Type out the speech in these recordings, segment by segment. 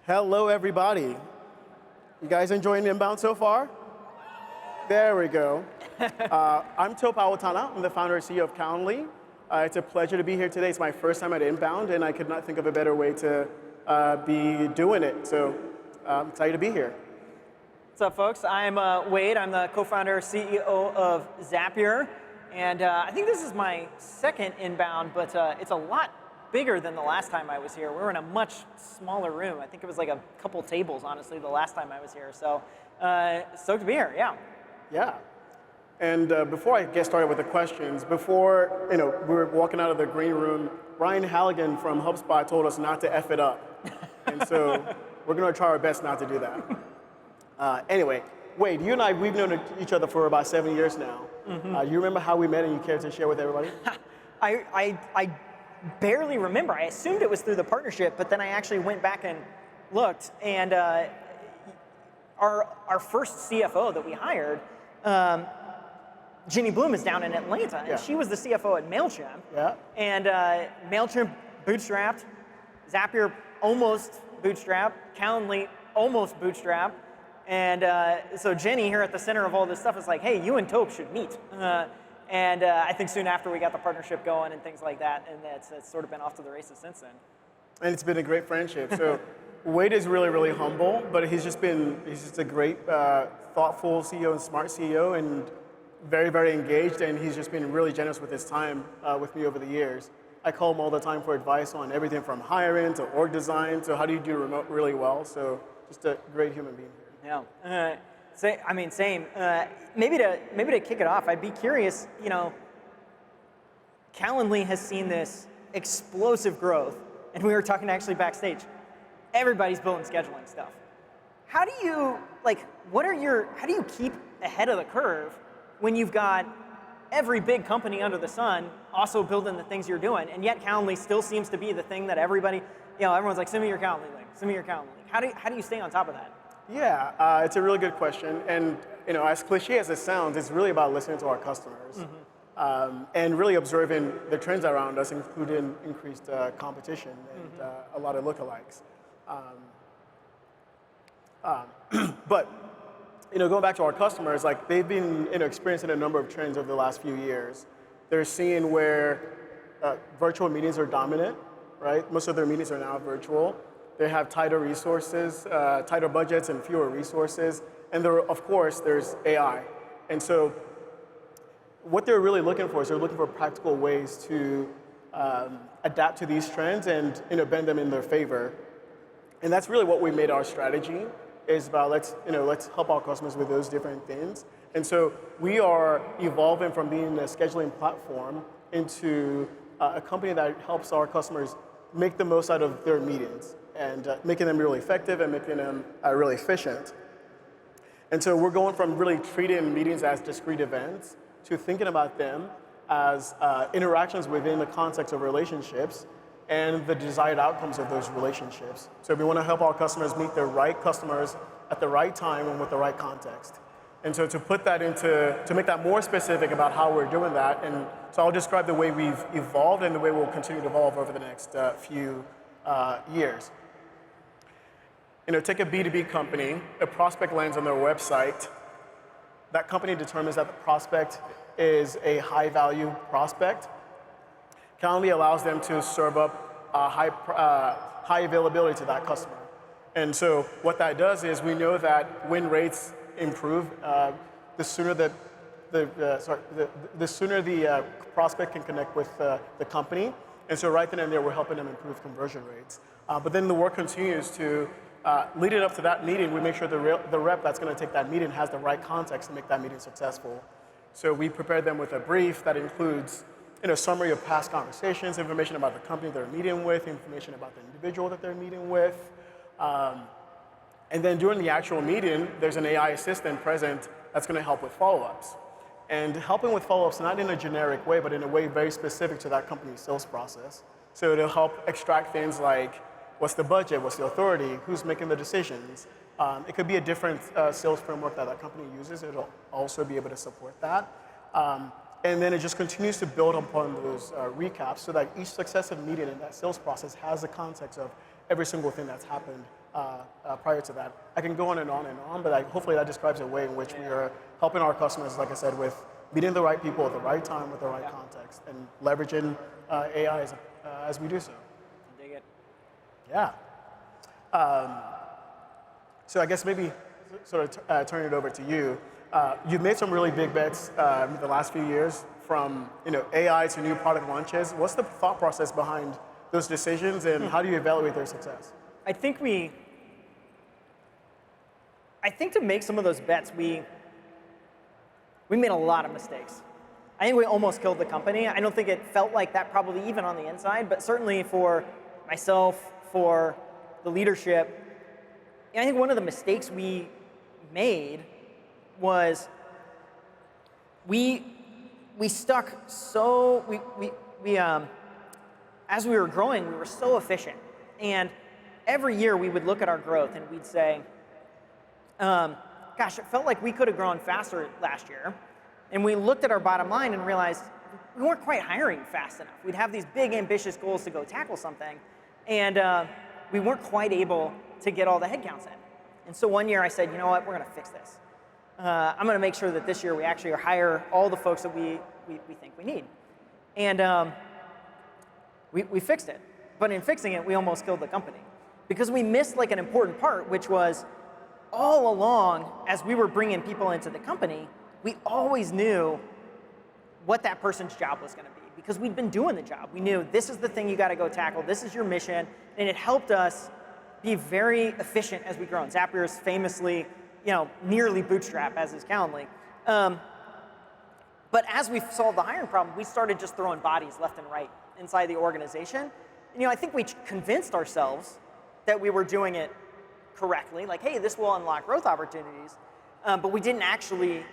Hello, everybody. You guys enjoying Inbound so far? There we go. I'm Tope Awotona. I'm the founder and CEO of Calendly. It's a pleasure to be here today. It's my first time at Inbound, and I could not think of a better way to be doing it. So I'm excited to be here. What's up, folks? I'm Wade. I'm the co-founder, CEO of Zapier. And I think this is my second Inbound, but it's a lot bigger than the last time I was here. We were in a much smaller room. I think it was like a couple tables, honestly, the last time I was here. So stoked to be here, yeah. Yeah. And before I get started with the questions, before we were walking out of the green room, Brian Halligan from HubSpot told us not to F it up. And so we're going to try our best not to do that. Anyway, Wade, you and I, we've known each other for about 7 years now. Mm-hmm. You remember how we met and you care to share with everybody? I barely remember. I assumed it was through the partnership, but then I actually went back and looked, and our first CFO that we hired, Ginny Bloom, is down in Atlanta, and she was the CFO at MailChimp. Yeah. And MailChimp bootstrapped, Zapier almost bootstrapped, Calendly almost bootstrapped, and so Jenny, here at the center of all this stuff, is like, hey, you and Tope should meet. And I think soon after we got the partnership going and things like that, and it's sort of been off to the races since then. And it's been a great friendship. So Wade is really, really humble, but he's just a great, thoughtful CEO and smart CEO, and very, very engaged, and he's just been really generous with his time with me over the years. I call him all the time for advice on everything from hiring to org design to how do you do remote really well. So just a great human being here. Yeah. Same. Maybe to kick it off, I'd be curious, Calendly has seen this explosive growth, and we were talking actually backstage. Everybody's building scheduling stuff. How do you keep ahead of the curve when you've got every big company under the sun also building the things you're doing, and yet Calendly still seems to be the thing that everybody, everyone's like, send me your Calendly link, send me your Calendly link. How do you stay on top of that? Yeah, it's a really good question, and as cliche as it sounds, it's really about listening to our customers, and really observing the trends around us, including increased competition and a lot of lookalikes. But going back to our customers, like they've been experiencing a number of trends over the last few years. They're seeing where virtual meetings are dominant, right? Most of their meetings are now virtual. They have tighter resources, tighter budgets, and fewer resources. And of course, there's AI. And so what they're really looking for is they're looking for practical ways to adapt to these trends and bend them in their favor. And that's really what we made our strategy, is about let's help our customers with those different things. And so we are evolving from being a scheduling platform into a company that helps our customers make the most out of their meetings, and making them really effective and making them really efficient. And so we're going from really treating meetings as discrete events to thinking about them as interactions within the context of relationships and the desired outcomes of those relationships. So we want to help our customers meet the right customers at the right time and with the right context. And so to put that to make that more specific about how we're doing that, and so I'll describe the way we've evolved and the way we'll continue to evolve over the next few years. Take a B2B company, a prospect lands on their website. That company determines that the prospect is a high-value prospect. Calendly allows them to serve up high availability to that customer. And so what that does is we know that win rates improve the sooner the prospect can connect with the company. And so right then and there, we're helping them improve conversion rates. But then the work continues to leading up to that meeting, we make sure the rep that's going to take that meeting has the right context to make that meeting successful. So we prepare them with a brief that includes a summary of past conversations, information about the company they're meeting with, information about the individual that they're meeting with. And then during the actual meeting, there's an AI assistant present that's going to help with follow-ups. And helping with follow-ups not in a generic way, but in a way very specific to that company's sales process. So it'll help extract things like, what's the budget, what's the authority, who's making the decisions. It could be a different sales framework that company uses. It'll also be able to support that. And then it just continues to build upon those recaps so that each successive meeting in that sales process has the context of every single thing that's happened prior to that. I can go on and on, but hopefully that describes a way in which we are helping our customers, like I said, with meeting the right people at the right time with the right context and leveraging AI as we do so. I dig it. Yeah. So I guess maybe sort of turn it over to you. You've made some really big bets the last few years, from AI to new product launches. What's the thought process behind those decisions, and how do you evaluate their success? I think to make some of those bets, we made a lot of mistakes. I think we almost killed the company. I don't think it felt like that probably even on the inside, but certainly for myself, for the leadership, I think one of the mistakes we made was we stuck so, as we were growing, we were so efficient. And every year we would look at our growth and we'd say, gosh, it felt like we could have grown faster last year. And we looked at our bottom line and realized we weren't quite hiring fast enough. We'd have these big, ambitious goals to go tackle something, and we weren't quite able to get all the headcounts in. And so one year I said, you know what, we're going to fix this. I'm going to make sure that this year we actually hire all the folks that we think we need. And we fixed it. But in fixing it, we almost killed the company. Because we missed like an important part, which was all along, as we were bringing people into the company, we always knew what that person's job was going to be, because we'd been doing the job. We knew this is the thing you got to go tackle, this is your mission, and it helped us be very efficient as we grow. And Zapier is famously, nearly bootstrap, as is Calendly. But as we solved the hiring problem, we started just throwing bodies left and right inside the organization. And, I think we convinced ourselves that we were doing it correctly, like, hey, this will unlock growth opportunities, but we didn't actually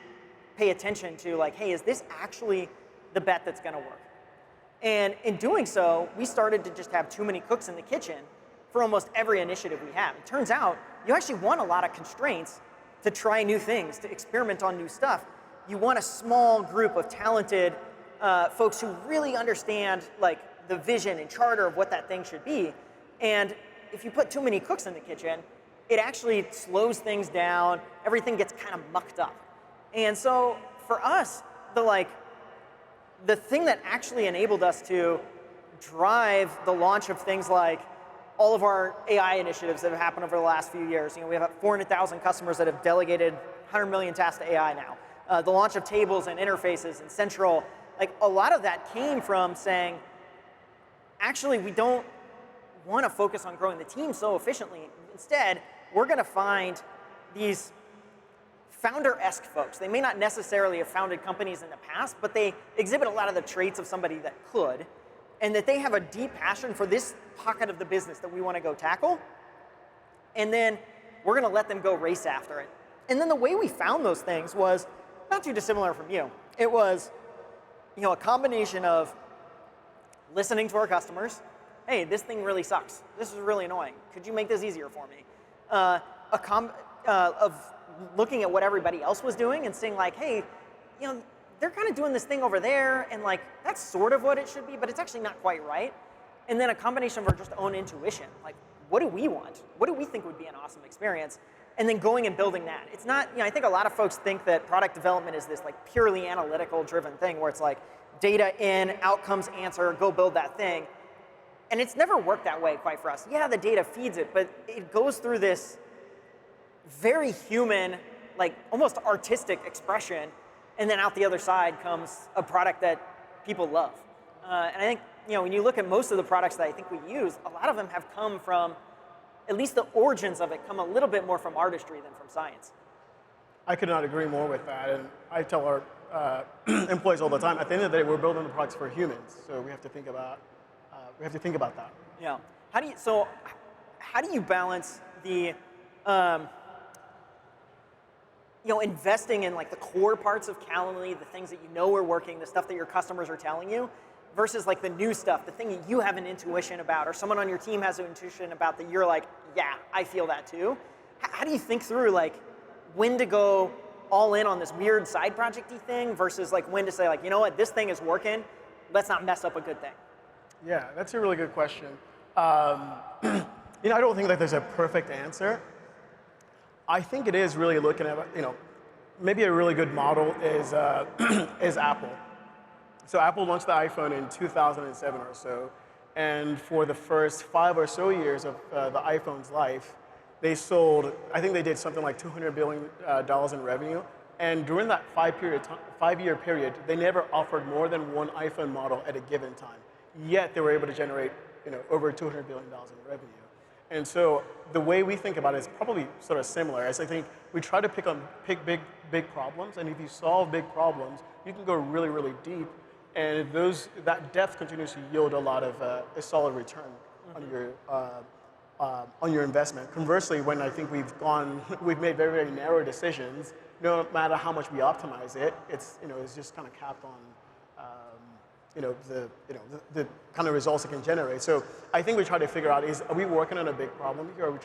pay attention to, like, hey, is this actually the bet that's going to work? And in doing so, we started to just have too many cooks in the kitchen for almost every initiative we have. It turns out you actually want a lot of constraints to try new things, to experiment on new stuff. You want a small group of talented folks who really understand like the vision and charter of what that thing should be. And if you put too many cooks in the kitchen, it actually slows things down. Everything gets kind of mucked up. And so for us, the thing that actually enabled us to drive the launch of things like all of our AI initiatives that have happened over the last few years. We have 400,000 customers that have delegated 100 million tasks to AI now. The launch of tables and interfaces and central, like a lot of that came from saying, actually, we don't want to focus on growing the team so efficiently. Instead, we're going to find these founder-esque folks. They may not necessarily have founded companies in the past, but they exhibit a lot of the traits of somebody that could, and that they have a deep passion for this pocket of the business that we want to go tackle. And then we're going to let them go race after it. And then the way we found those things was not too dissimilar from you. It was, a combination of listening to our customers. Hey, this thing really sucks. This is really annoying. Could you make this easier for me? Of looking at what everybody else was doing and saying like, hey, they're kind of doing this thing over there, and like that's sort of what it should be, but it's actually not quite right. And then a combination of our just own intuition, like what do we want? What do we think would be an awesome experience? And then going and building that. It's not, I think a lot of folks think that product development is this like purely analytical driven thing where it's like data in, outcomes answer, go build that thing. And it's never worked that way quite for us. Yeah, the data feeds it, but it goes through this very human, like almost artistic expression, and then out the other side comes a product that people love. And I think, when you look at most of the products that I think we use, a lot of them have come from, at least the origins of it come a little bit more from artistry than from science. I could not agree more with that, and I tell our employees all the time, at the end of the day, we're building the products for humans, so we have to think about that. Yeah. How do you balance the investing in like the core parts of Calendly, the things that are working, the stuff that your customers are telling you, versus like the new stuff, the thing that you have an intuition about, or someone on your team has an intuition about that you're like, yeah, I feel that too. How do you think through like when to go all in on this weird side project-y thing versus like when to say like, you know what, this thing is working, let's not mess up a good thing? Yeah, that's a really good question. I don't think that there's a perfect answer. I think it is really looking at, maybe a really good model is is Apple. So Apple launched the iPhone in 2007 or so, and for the first 5 or so years of the iPhone's life, they sold, I think they did something like $200 billion in revenue, and during that 5-year period, they never offered more than one iPhone model at a given time. Yet they were able to generate, over $200 billion in revenue. And so the way we think about it is probably sort of similar. As I think we try to pick big problems, and if you solve big problems, you can go really, really deep. And that depth continues to yield a lot of a solid return on your investment. Conversely, when I think we've made very, very narrow decisions, no matter how much we optimize it, it's just kind of capped on the kind of results it can generate. So I think we try to figure out are we working on a big problem here, or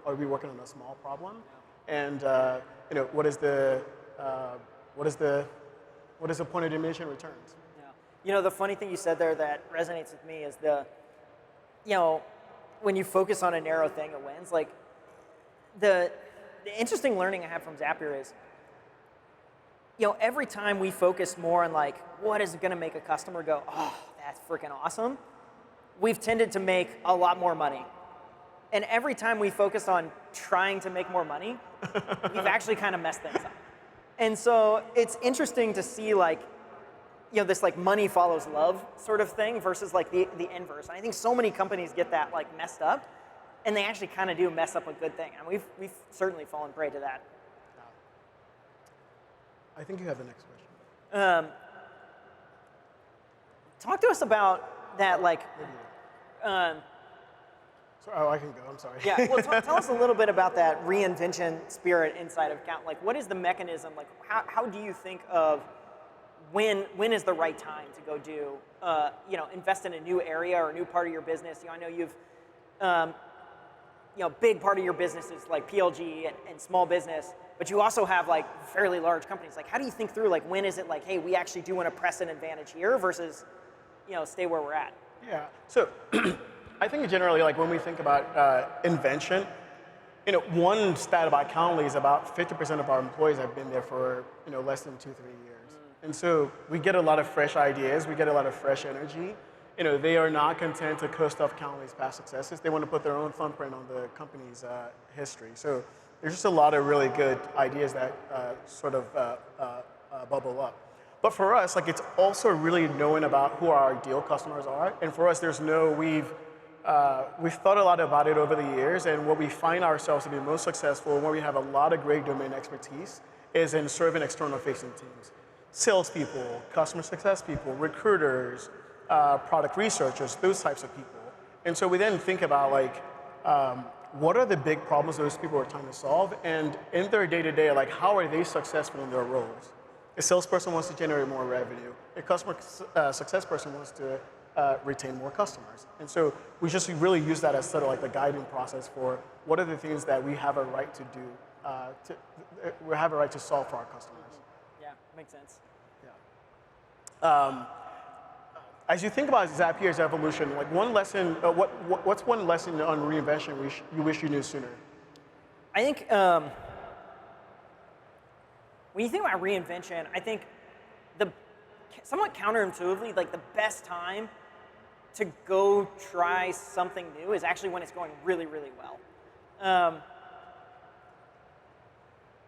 are we working on a small problem? And what is the point of diminishing returns? The funny thing you said there that resonates with me is when you focus on a narrow thing, it wins. Like the interesting learning I have from Zapier is, every time we focus more on like, what is going to make a customer go, oh, that's freaking awesome, we've tended to make a lot more money. And every time we focus on trying to make more money, we've actually kind of messed things up. And so it's interesting to see like, this like money follows love sort of thing versus like the inverse. And I think so many companies get that like messed up, and they actually kind of do mess up a good thing. And we've certainly fallen prey to that. I think you have the next question. Talk to us about that, like. I can go. I'm sorry. Yeah. Well, tell us a little bit about that reinvention spirit inside of Count. Like, what is the mechanism? Like, how do you think of when is the right time to go do, invest in a new area or a new part of your business? I know you've, big part of your business is like PLG and small business, but you also have like fairly large companies. Like, how do you think through like when is it like, hey, we actually do want to press an advantage here versus, stay where we're at? Yeah. So I think generally, like when we think about invention, one stat about Calendly is about 50% of our employees have been there for less than 2-3 years. And so we get a lot of fresh ideas, we get a lot of fresh energy. They are not content to coast off Calendly's past successes. They want to put their own thumbprint on the company's history. So there's just a lot of really good ideas that sort of bubble up. But for us, like it's also really knowing about who our ideal customers are. And for us, we've thought a lot about it over the years, and what we find ourselves to be most successful, and where we have a lot of great domain expertise, is in serving external-facing teams. Salespeople, customer success people, recruiters, product researchers, those types of people. And so we then think about like, what are the big problems those people are trying to solve, and in their day-to-day, like how are they successful in their roles? A salesperson wants to generate more revenue. A customer success person wants to retain more customers. And so we just really use that as sort of like the guiding process for what are the things that we have a right to do, we have a right to solve for our customers. Yeah, makes sense. Yeah. As you think about Zapier's evolution, like one lesson, what's one lesson on reinvention you wish you knew sooner? I think when you think about reinvention, I think somewhat counterintuitively, like the best time to go try something new is actually when it's going really, really well.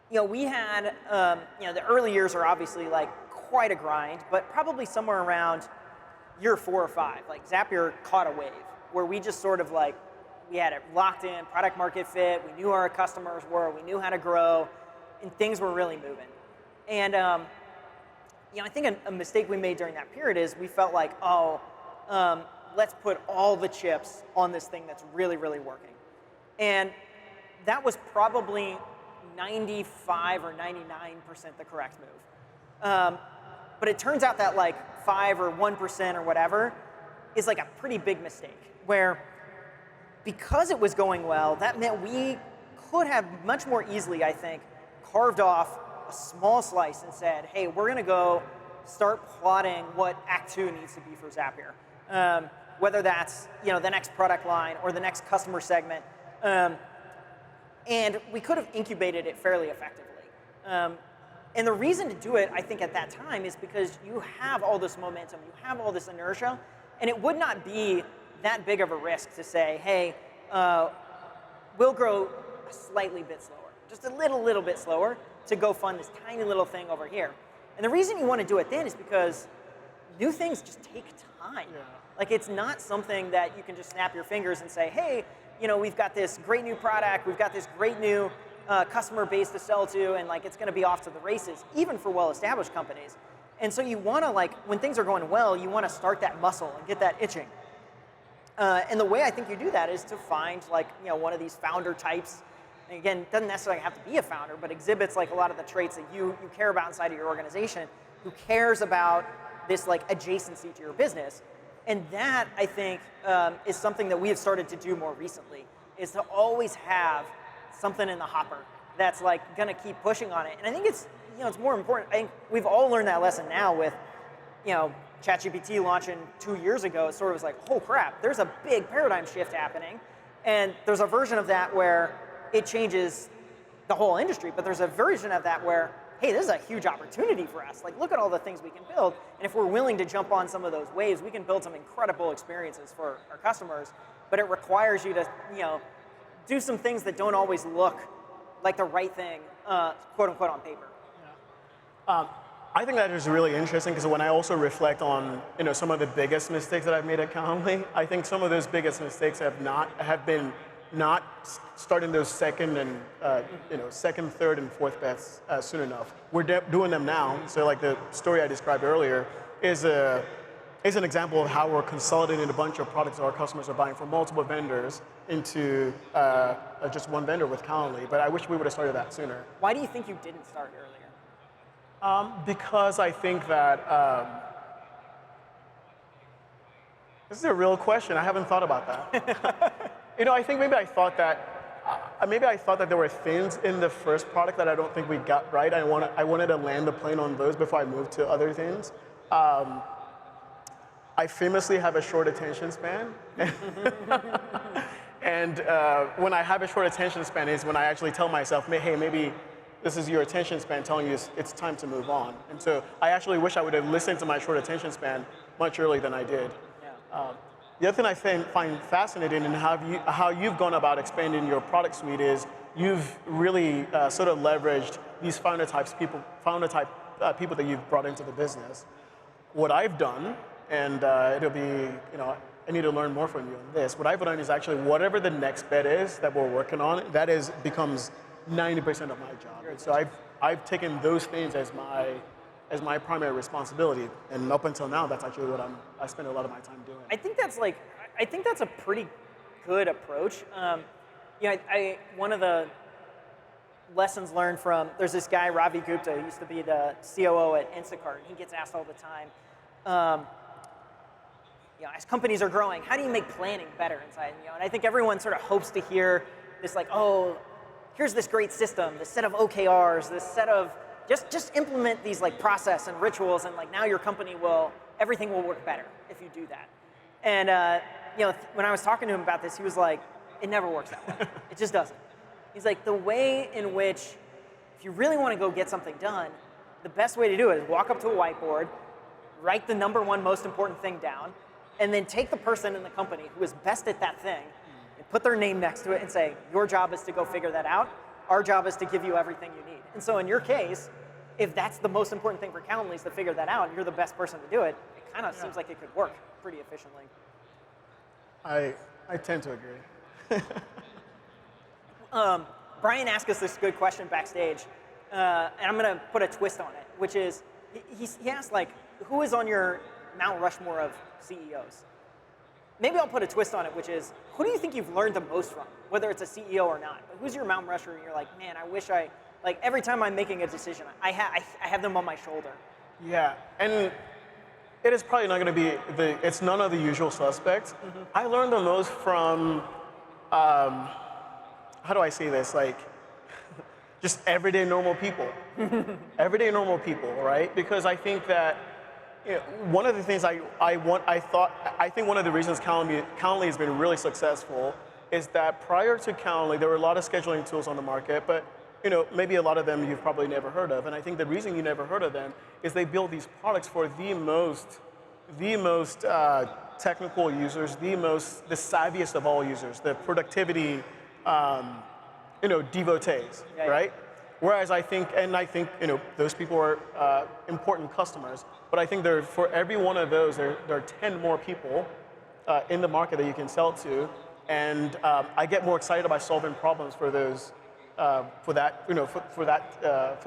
We had, the early years are obviously like quite a grind, but probably somewhere around year 4 or 5, like Zapier caught a wave where we just sort of like, we had it locked in, product market fit, we knew who our customers were, we knew how to grow, and things were really moving. And I think a mistake we made during that period is we felt like, let's put all the chips on this thing that's really, really working. And that was probably 95 or 99% the correct move. But it turns out that like 5 or 1% or whatever is like a pretty big mistake, where because it was going well, that meant we could have much more easily, I think, carved off a small slice and said, hey, we're going to go start plotting what Act 2 needs to be for Zapier. Whether that's the next product line or the next customer segment, And we could have incubated it fairly effectively. And the reason to do it, I think, at that time is because you have all this momentum, you have all this inertia, and it would not be that big of a risk to say, hey, we'll grow a slightly bit slower, just a little bit slower to go fund this tiny little thing over here. And the reason you want to do it then is because new things just take time. Yeah. Like, it's not something that you can just snap your fingers and say, hey, we've got this great new product, we've got this great new customer base to sell to, and like it's going to be off to the races, even for well-established companies. And so you want to, like, when things are going well, you want to start that muscle and get that itching. And the way I think you do that is to find, like, one of these founder types. And again, it doesn't necessarily have to be a founder, but exhibits like a lot of the traits that you care about inside of your organization, who cares about this like adjacency to your business. And that, I think, is something that we have started to do more recently, is to always have something in the hopper that's like gonna keep pushing on it. And I think it's, it's more important. I think we've all learned that lesson now with, ChatGPT launching 2 years ago. It sort of was like, oh crap, there's a big paradigm shift happening. And there's a version of that where it changes the whole industry, but there's a version of that where, hey, this is a huge opportunity for us. Like, look at all the things we can build. And if we're willing to jump on some of those waves, we can build some incredible experiences for our customers. But it requires you to, do some things that don't always look like the right thing, quote unquote, on paper. Yeah. I think that is really interesting because when I also reflect on some of the biggest mistakes that I've made at Calendly, I think some of those biggest mistakes have been not starting those second and second, third, and fourth bets soon enough. We're doing them now. So like the story I described earlier is an example of how we're consolidating a bunch of products that our customers are buying from multiple vendors into just one vendor with Calendly. But I wish we would have started that sooner. Why do you think you didn't start earlier? Because I think that this is a real question. I haven't thought about that. I think maybe I thought that there were things in the first product that I don't think we got right. I wanted to land the plane on those before I moved to other things. I famously have a short attention span. And when I have a short attention span is when I actually tell myself, hey, maybe this is your attention span telling you it's time to move on. And so I actually wish I would have listened to my short attention span much earlier than I did. Yeah. The other thing I find fascinating in how you've gone about expanding your product suite is you've really sort of leveraged these founder type people that you've brought into the business. What I've done, and it'll be, I need to learn more from you on this. What I've done is actually whatever the next bet is that we're working on, becomes 90% of my job. And so I've taken those things as my primary responsibility, and up until now, that's actually what I spend a lot of my time doing. I think that's a pretty good approach. One of the lessons learned from, there's this guy Ravi Gupta who used to be the COO at Instacart, and he gets asked all the time, as companies are growing, how do you make planning better inside? And I think everyone sort of hopes to hear this, like, oh, here's this great system, this set of OKRs, this set of just implement these like process and rituals, and like now your company everything will work better if you do that. And when I was talking to him about this, he was like, it never works that way. It just doesn't. He's like, the way in which, if you really want to go get something done, the best way to do it is walk up to a whiteboard, write the number one most important thing down, and then take the person in the company who is best at that thing and put their name next to it and say, your job is to go figure that out. Our job is to give you everything you need. And so in your case, if that's the most important thing for Calendly is to figure that out, and you're the best person to do it, it kind of seems like it could work pretty efficiently. I tend to agree. Brian asked us this good question backstage, and I'm going to put a twist on it, which is, he asked, like, who is on your Mount Rushmore of CEOs? Maybe I'll put a twist on it, which is, who do you think you've learned the most from, whether it's a CEO or not? But who's your Mount Rushmore and you're like, man, I wish like every time I'm making a decision, I have them on my shoulder. Yeah, and it is probably not going to be it's none of the usual suspects. Mm-hmm. I learned the most from, how do I say this? Like, just everyday normal people. Everyday normal people, right? Because I think that, one of the things I think one of the reasons Calendly has been really successful is that prior to Calendly, there were a lot of scheduling tools on the market, but maybe a lot of them you've probably never heard of. And I think the reason you never heard of them is they build these products for the most technical users, the savviest of all users, the productivity, devotees, right? Whereas I think those people are important customers, but I think for every one of those, there are 10 more people in the market that you can sell to, and I get more excited by solving problems for those, for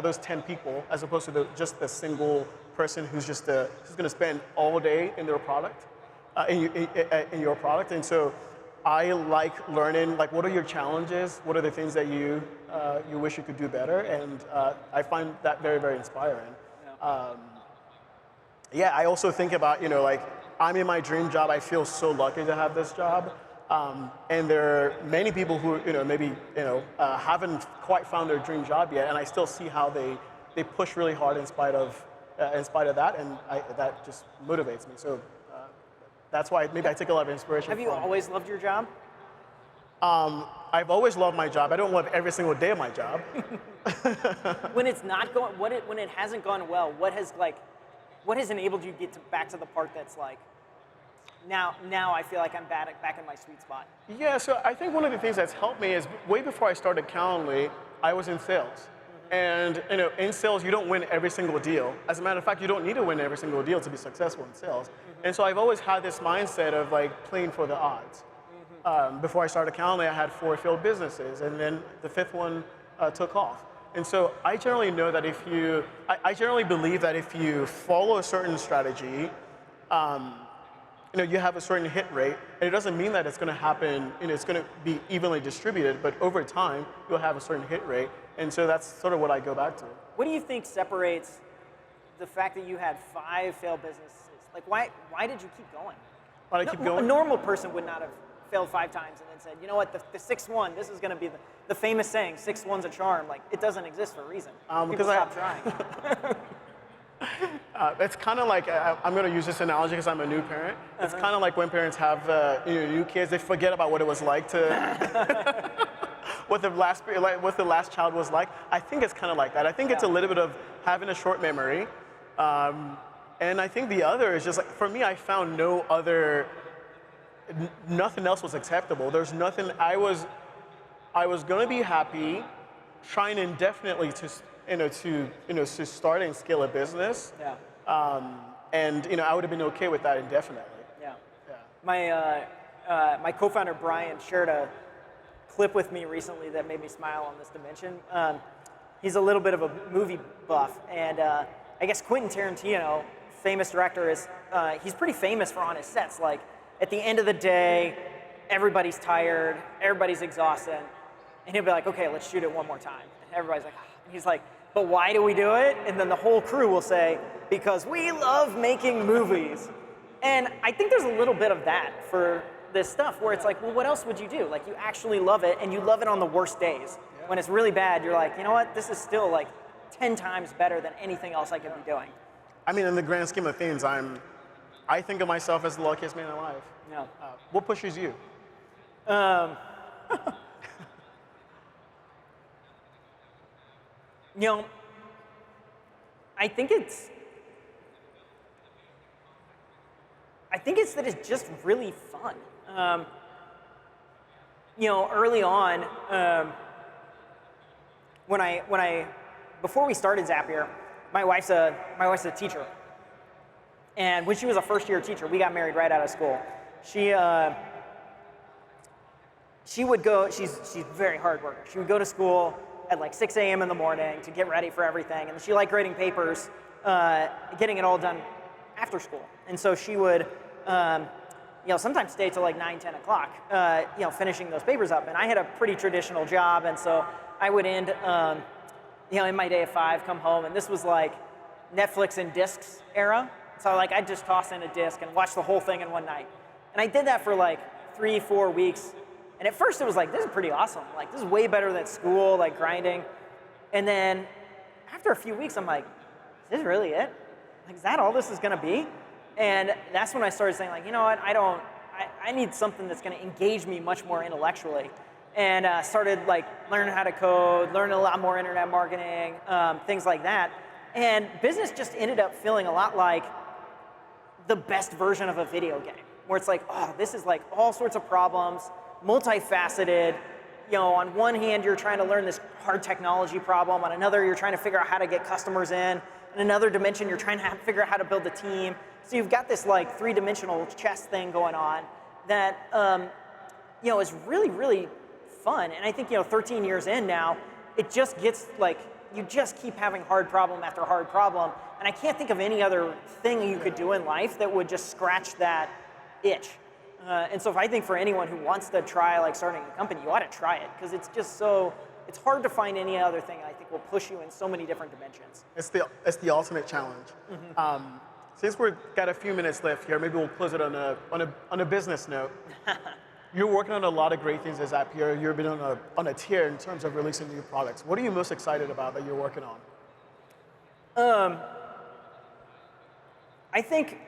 those 10 people, as opposed to just the single person who's going to spend all day in their product, in your product, and so. I like learning, like, what are your challenges? What are the things that you wish you could do better? And I find that very, very inspiring. I also think about, like, I'm in my dream job. I feel so lucky to have this job. And there are many people who, maybe, haven't quite found their dream job yet. And I still see how they push really hard in spite of that. And that just motivates me. So. That's why maybe I take a lot of inspiration from. Have you always loved your job? I've always loved my job. I don't love every single day of my job. When it's not going, when it hasn't gone well, what has enabled you to get back to the part that's like, now I feel like I'm back in my sweet spot? Yeah, so I think one of the things that's helped me is way before I started Calendly, I was in sales. And in sales, you don't win every single deal. As a matter of fact, you don't need to win every single deal to be successful in sales. And so I've always had this mindset of like playing for the odds. Before I started Calendly, I had 4 failed businesses, and then the 5th one took off. And so I generally know that I generally believe that if you follow a certain strategy, you have a certain hit rate, and it doesn't mean that it's going to happen, it's going to be evenly distributed, but over time, you'll have a certain hit rate. And so that's sort of what I go back to. What do you think separates the fact that you had 5 failed businesses? Like, why did you keep going? Why did I keep going? A normal person would not have failed 5 times and then said, you know what, the 6th one, this is going to be the famous saying, 6th one's a charm. Like, it doesn't exist for a reason. People stop trying. It's kind of like, I'm going to use this analogy because I'm a new parent. It's kind of like when parents have new kids, they forget about what it was like to... what the last child was like. I think it's kind of like that. I think it's a little bit of having a short memory. And I think the other is just like, for me, I found nothing else was acceptable. There's nothing, I was going to be happy trying indefinitely to start and scale a business. Yeah. And I would have been okay with that indefinitely. Yeah. My co-founder Brian shared a clip with me recently that made me smile on this dimension. He's a little bit of a movie buff, and I guess Quentin Tarantino, famous director, he's pretty famous for on his sets. Like, at the end of the day, everybody's tired, everybody's exhausted, and he'll be like, okay, let's shoot it one more time. And everybody's like, and he's like, but why do we do it? And then the whole crew will say, because we love making movies. And I think there's a little bit of that for this stuff where it's like, well, what else would you do? Like, you actually love it, and you love it on the worst days. Yeah. When it's really bad, you're like, you know what? This is still like 10 times better than anything else I could be doing. I mean, in the grand scheme of things, I think of myself as the luckiest man alive. Yeah. What pushes you? I think it's that it's just really fun. Early on, before we started Zapier, my wife's a teacher, and when she was a first-year teacher, we got married right out of school. She would go. She's a very hard worker. She would go to school at like 6 a.m. in the morning to get ready for everything, and she liked grading papers, getting it all done after school. And so she would, sometimes stay till like 9, 10 o'clock, finishing those papers up. And I had a pretty traditional job, and so I would end, in my day at 5, come home, and this was like Netflix and discs era. So like I'd just toss in a disc and watch the whole thing in one night. And I did that for like 3-4 weeks. And at first it was like, this is pretty awesome. Like, this is way better than school, like grinding. And then after a few weeks, I'm like, is this really it? Like, is that all this is gonna be? And that's when I started saying, like, you know what, I I need something that's going to engage me much more intellectually. And started like learning how to code, learning a lot more internet marketing, things like that. And business just ended up feeling a lot like the best version of a video game, where it's like, oh, this is like all sorts of problems, multifaceted. You know, on one hand, you're trying to learn this hard technology problem. On another, you're trying to figure out how to get customers in. In another dimension, you're trying to figure out how to build a team. So you've got this like three-dimensional chess thing going on that, you know, is really, really fun. And I think, you know, 13 years in now, it just gets like, you just keep having hard problem after hard problem. And I can't think of any other thing you could do in life that would just scratch that itch. And so if I think for anyone who wants to try like starting a company, you ought to try it, because it's just so, it's hard to find any other thing I think will push you in so many different dimensions. It's the ultimate challenge. Since we've got a few minutes left here, maybe we'll close it on a business note. You're working on a lot of great things at Zapier. You've been on a tear in terms of releasing new products. What are you most excited about that you're working on? I think,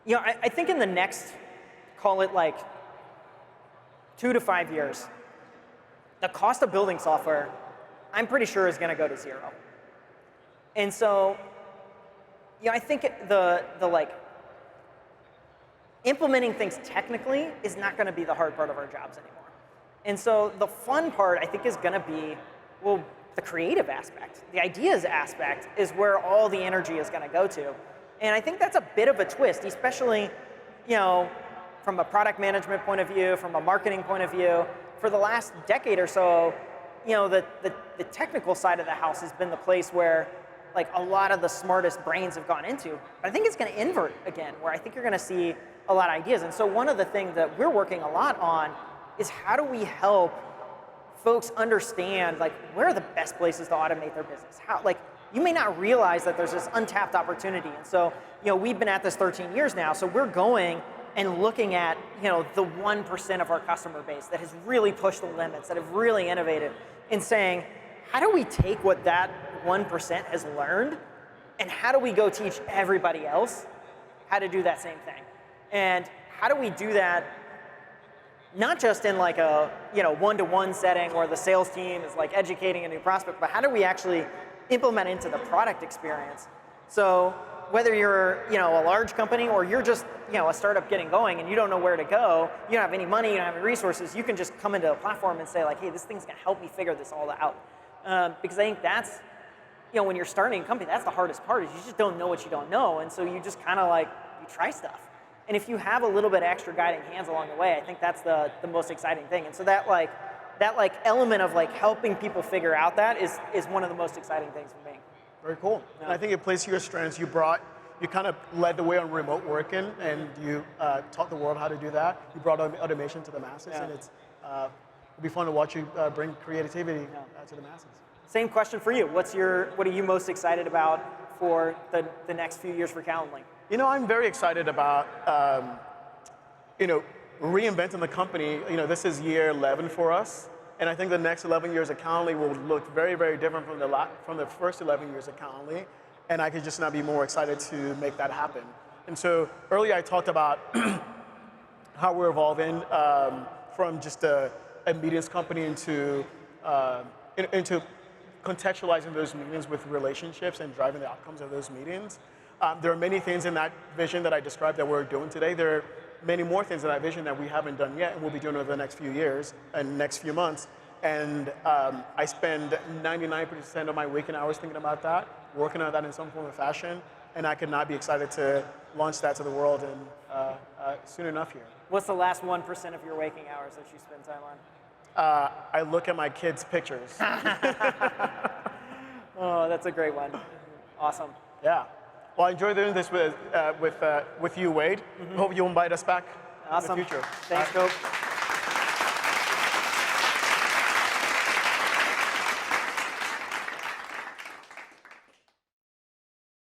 you know, I think in the next, call it like 2 to 5 years, the cost of building software, I'm pretty sure is going to go to zero. And so, you know, I think the like, implementing things technically is not going to be the hard part of our jobs anymore. And so the fun part, I think, is going to be, well, the creative aspect. The ideas aspect is where all the energy is going to go to. And I think that's a bit of a twist, especially, you know, from a product management point of view, from a marketing point of view. For the last decade or so, you know, the technical side of the house has been the place where like a lot of the smartest brains have gone into. But I think it's going to invert again, where I think you're going to see a lot of ideas. And so one of the things that we're working a lot on is how do we help folks understand like where are the best places to automate their business? How, like, you may not realize that there's this untapped opportunity. And so, you know, we've been at this 13 years now, so we're going and looking at, you know, the 1% of our customer base that has really pushed the limits, that have really innovated, and saying, how do we take what that 1% has learned, and how do we go teach everybody else how to do that same thing? And how do we do that not just in like a, you know, one-to-one setting where the sales team is like educating a new prospect, but how do we actually implement into the product experience? So whether you're, you know, a large company or you're just, you know, a startup getting going and you don't know where to go, you don't have any money, you don't have any resources, you can just come into a platform and say like, hey, this thing's gonna help me figure this all out. Because I think that's, you know, when you're starting a company, that's the hardest part, is you just don't know what you don't know. And so you just kind of like, you try stuff. And if you have a little bit extra guiding hands along the way, I think that's the most exciting thing. And so that element of like helping people figure out that is one of the most exciting things for me. Very cool. Yeah. And I think it plays to your strengths. You kind of led the way on remote working, and you taught the world how to do that. You brought automation to the masses, and it'll be fun to watch you bring creativity to the masses. Same question for you. What are you most excited about for the next few years for Calendly? You know, I'm very excited about, you know, reinventing the company. You know, this is year 11 for us, and I think the next 11 years of Calendly will look very, very different from the first 11 years of Calendly, and I could just not be more excited to make that happen. And so earlier I talked about how we're evolving from just a meetings company into contextualizing those meetings with relationships and driving the outcomes of those meetings. There are many things in that vision that I described that we're doing today. There are many more things in that vision that we haven't done yet and we'll be doing over the next few years and next few months. And I spend 99% of my waking hours thinking about that, working on that in some form or fashion, and I could not be excited to launch that to the world soon enough here. What's the last 1% of your waking hours that you spend time on? I look at my kids' pictures. Oh, that's a great one. Awesome. Yeah. Well, I enjoy doing this with you, Wade. Hope you'll invite us back in the future. Thanks, Tope.